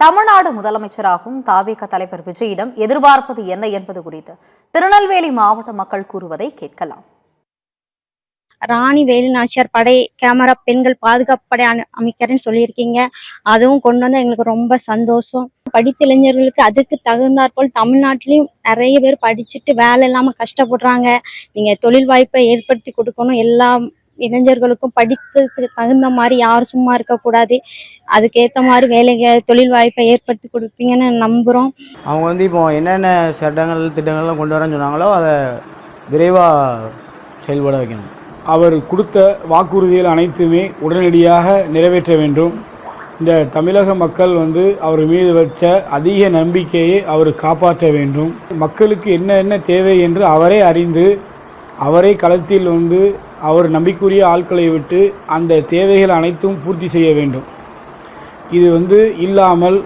தமிழ்நாடு முதலமைச்சராகும் தாவேக தலைவர் விஜயிடம் எதிர்பார்ப்பது என்ன என்பது குறித்து திருநெல்வேலி மாவட்ட மக்கள் கூறுவதை கேட்கலாம். ராணி வேலுநாச்சியார் படை கேமரா பெண்கள் பாதுகாப்பு படை அமைக்கிறேன்னு சொல்லியிருக்கீங்க. அதுவும் கொண்டு வந்தா எங்களுக்கு ரொம்ப சந்தோஷம். படித்த இளைஞர்களுக்கு அதுக்கு தகுந்தாற்போல் தமிழ்நாட்டிலையும் நிறைய பேர் படிச்சுட்டு வேலை இல்லாம கஷ்டப்படுறாங்க. நீங்க தொழில் வாய்ப்பை ஏற்படுத்தி கொடுக்கணும். எல்லா இளைஞர்களுக்கும் படித்ததுக்கு தகுந்த மாதிரி யாரும் சும்மா இருக்கக்கூடாது. அதுக்கேற்ற மாதிரி தொழில் வாய்ப்பை ஏற்படுத்தி கொடுப்பீங்கன்னு நம்புகிறோம். அவங்க இப்போ என்னென்ன சட்டங்கள் திட்டங்கள்லாம் கொண்டு வரேன்னு சொன்னாங்களோ அதை விரைவாக செயல்பட வைக்கணும். அவர் கொடுத்த வாக்குறுதிகள் அனைத்துமே உடனடியாக நிறைவேற்ற வேண்டும். இந்த தமிழக மக்கள் அவர் மீது வச்ச அதிக நம்பிக்கையை அவர் காப்பாற்ற வேண்டும். மக்களுக்கு என்ன தேவை என்று அவரே அறிந்து அவரே களத்தில் அவர் நம்பிக்கைக்குரிய ஆட்களை விட்டு அந்த தேவைகள் அனைத்தும் பூர்த்தி செய்ய வேண்டும். இது இல்லாமல்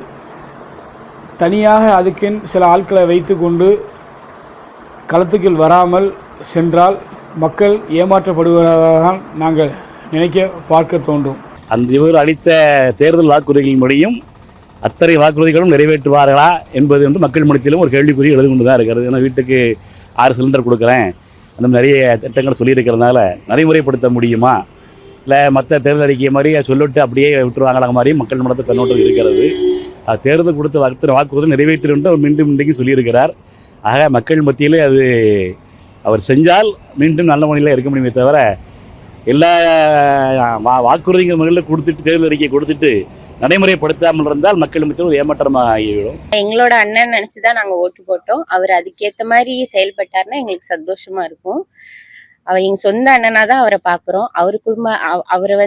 தனியாக அதுக்கென் சில ஆட்களை வைத்து கொண்டு களத்துக்குள் வராமல் சென்றால் மக்கள் ஏமாற்றப்படுவதாக நாங்கள் பார்க்க தோன்றும். அந்த இவர் அளித்த தேர்தல் வாக்குறுதிகளின் முடியும் அத்தனை வாக்குறுதிகளும் நிறைவேற்றுவார்களா என்பது மக்கள் மனத்திலும் ஒரு கேள்விக்குறி எழுது கொண்டு தான் இருக்கிறது. ஏன்னா வீட்டுக்கு 6 சிலிண்டர் கொடுக்குறேன் அந்த நிறைய திட்டங்கள் சொல்லியிருக்கிறதுனால நடைமுறைப்படுத்த முடியுமா, இல்லை மற்ற தேர்தல் அறிக்கை மாதிரி சொல்லிட்டு அப்படியே விட்டுருவாங்களா மாதிரி மக்கள் மனத்தை கண்ணோட்டம் இருக்கிறது. தேர்தல் கொடுத்த அத்தனை வாக்குறுதி நிறைவேற்று அவர் மீண்டும் இன்றைக்கு சொல்லியிருக்கிறார். ஆக மக்கள் மத்தியில் அது அவர் செஞ்சால் மீண்டும் நல்ல முறையில் இருக்க முடியுமே தவிர எல்லா வாக்குறுதிகள் முறையில் கொடுத்துட்டு தேர்தல் அறிக்கையை கொடுத்துட்டு நடைமுறைப்படுத்தாமல் இருந்தால் மக்கள் மத்தியில் ஒரு ஏமாற்றமாக ஆகிவிடும். எங்களோட அண்ணன் நினைச்சுதான் நாங்க ஓட்டு போட்டோம். அவர் அதுக்கேற்ற மாதிரி செயல்பட்டாருன்னா எங்களுக்கு சந்தோஷமா இருக்கும். அவர் எங்க சொந்த அண்ணனா தான் அவரை பாக்குறோம். அவரு குடும்ப அவரை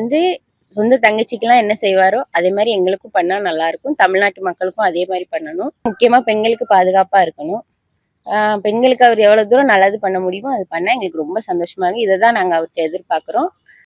சொந்த தங்கச்சிக்கெல்லாம் என்ன செய்வாரோ அதே மாதிரி எங்களுக்கும் பண்ணா நல்லா இருக்கும். தமிழ்நாட்டு மக்களுக்கும் அதே மாதிரி பண்ணணும். முக்கியமா பெண்களுக்கு பாதுகாப்பா இருக்கணும். பெண்களுக்கு அவர் எவ்வளவு தூரம் நல்லது பண்ண முடியுமோ அது பண்ணா எங்களுக்கு ரொம்ப சந்தோஷமா இருக்கு. இதை தான் நாங்க அவர்கிட்ட எதிர்பார்க்கிறோம்.